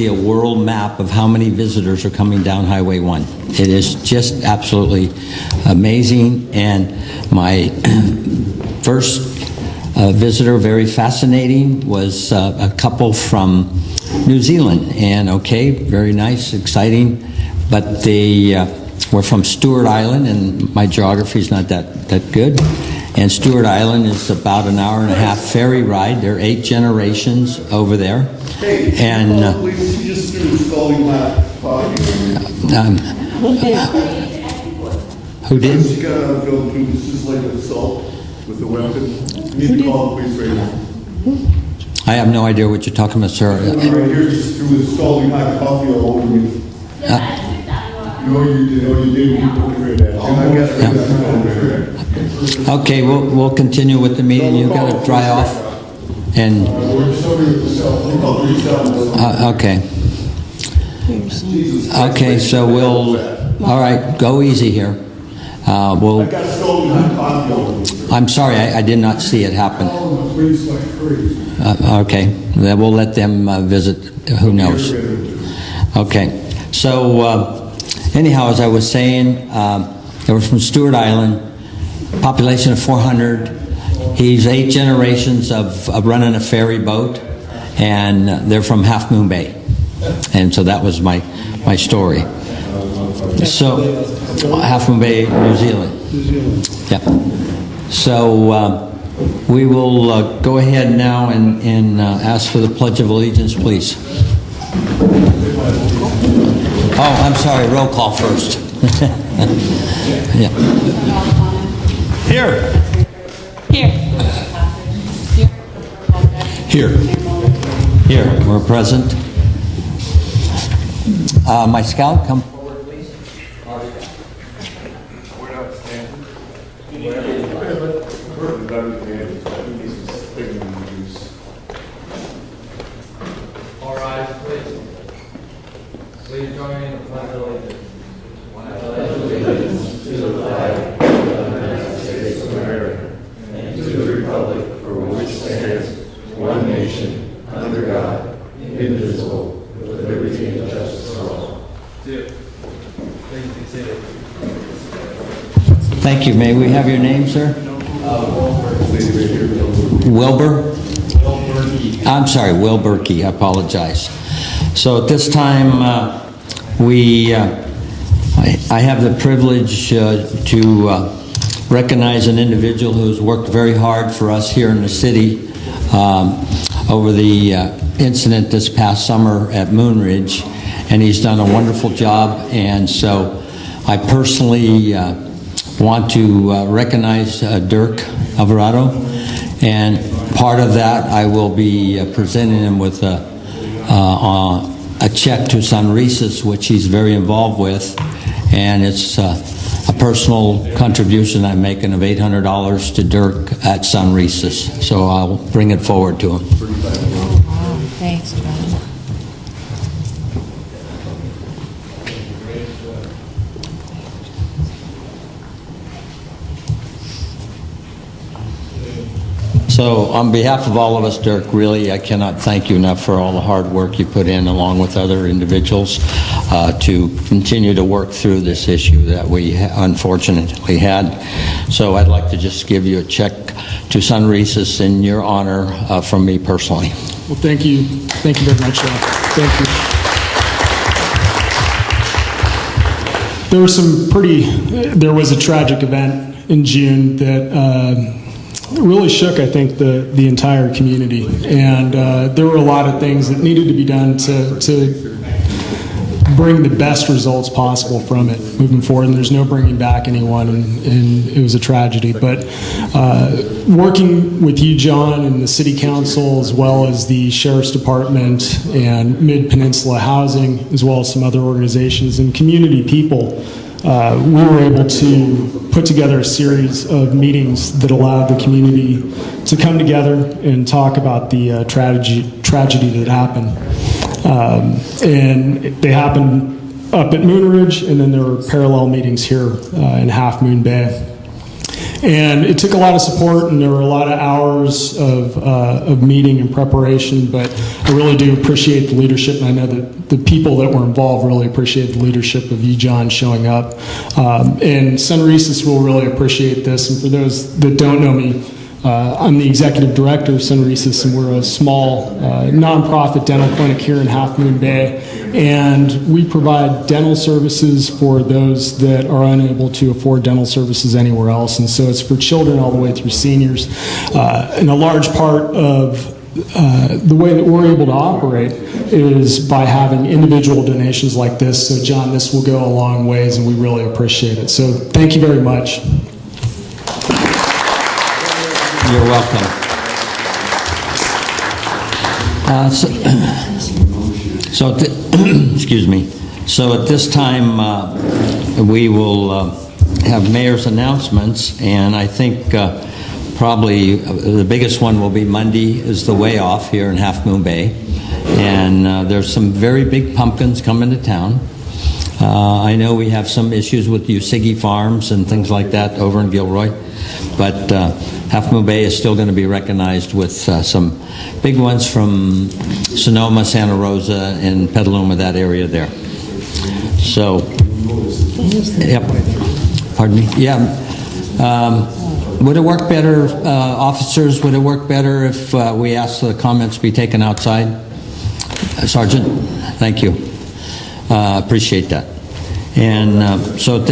see a world map of how many visitors are coming down Highway 1. It is just absolutely amazing. And my first visitor, very fascinating, was a couple from New Zealand. And okay, very nice, exciting. But they were from Stewart Island, and my geography is not that good. And Stewart Island is about an hour and a half ferry ride. There are 8 generations over there. Hey, and you just threw Scalding Hot who did? You got on film too. This is like assault with a weapon. You need to call the police right now. I have no idea what you're talking about, sir. Right here, just threw the Scalding Hot coffee all over me. No, you did. You put it right at. Okay, we'll continue with the meeting. You've got to dry off. And okay. Okay, so we'll. All right, go easy here. We'll. I'm sorry, I did not see it happen. Okay, then we'll let them visit. Who knows? Okay, so. Anyhow, as I was saying, they were from Stewart Island, population of 400. He's 8 generations of running a ferry boat, and they're from Half Moon Bay. And so that was my story. So, Half Moon Bay, New Zealand. Yeah. So, we will go ahead now and ask for the Pledge of Allegiance, please. Oh, I'm sorry, roll call first. Yeah. Here. Here, we're present. My scout, come forward, please. All rise, please. Please join me in the Pledge of Allegiance. I pledge allegiance to the flag of the United States of America and to the republic for which it stands, one nation, under God, indivisible, with liberty and justice for all. Please be seated. Thank you. May we have your name, sir? Wilbur? I'm sorry, Will Berkey. I apologize. So at this time, I have the privilege to recognize an individual who's worked very hard for us here in the city over the incident this past summer at Moonridge, and he's done a wonderful job. And so I personally want to recognize Dirk Alvarado, and part of that I will be presenting him with a check to Sunrises, which he's very involved with, and it's a personal contribution I'm making of $800 to Dirk at Sunrises. So I'll bring it forward to him. Thanks, John. So on behalf of all of us, Dirk, really, I cannot thank you enough for all the hard work you put in, along with other individuals, to continue to work through this issue that we unfortunately had. So I'd like to just give you a check to Sunrises in your honor from me personally. Well, thank you. Thank you very much, John. Thank you. There was a tragic event in June that really shook, I think, the entire community. And there were a lot of things that needed to be done to bring the best results possible from it moving forward. And there's no bringing back anyone, and it was a tragedy. But working with you, John, and the City Council, as well as the Sheriff's Department and Mid-Peninsula Housing, as well as some other organizations and community people, we were able to put together a series of meetings that allowed the community to come together and talk about the tragedy that happened. And they happened up at Moonridge, and then there were parallel meetings here in Half Moon Bay. And it took a lot of support, and there were a lot of hours of meeting and preparation, but I really do appreciate the leadership, and I know that the people that were involved really appreciate the leadership of you, John, showing up. And Sunrisus will really appreciate this, and for those that don't know me, I'm the executive director of Sunrisus, and we're a small nonprofit dental clinic here in Half Moon Bay, and we provide dental services for those that are unable to afford dental services anywhere else, and so it's for children all the way through seniors. And a large part of the way that we're able to operate is by having individual donations like this. So, John, this will go a long ways, and we really appreciate it. So, thank you very much. You're welcome. Excuse me. So at this time, we will have mayor's announcements, and I think probably the biggest one will be Monday is the Way Off here in Half Moon Bay, and there's some very big pumpkins coming to town. I know we have some issues with Usigi Farms and things like that over in Gilroy, but Half Moon Bay is still going to be recognized with some big ones from Sonoma, Santa Rosa, and Petaluma, that area there. So, yep. Pardon me? Yeah. Would it work better, officers, would it work better if we asked the comments be taken outside? Sergeant, thank you. Appreciate that. And so